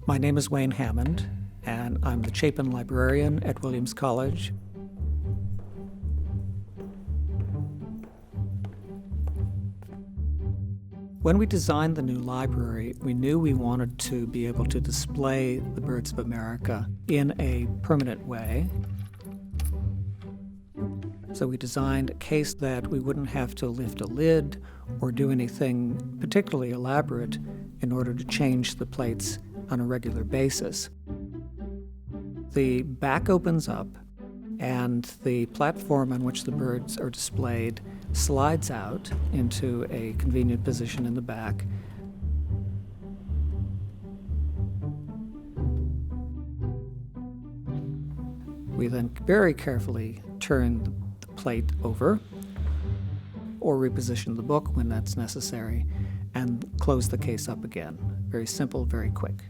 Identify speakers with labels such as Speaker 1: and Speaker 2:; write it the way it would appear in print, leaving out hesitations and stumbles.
Speaker 1: My name is Wayne Hammond, and I'm the Chapin librarian at Williams College. When we designed the new library, we knew we wanted to be able to display the birds of America in a permanent way. So we designed a case that we wouldn't have to lift a lid or do anything particularly elaborate in order to change the plates on a regular basis. The back opens up, and the platform on which the birds are displayed slides out into a convenient position in the back. We then very carefully turn the plate over or reposition the book when that's necessary and close the case up again. Very simple, very quick.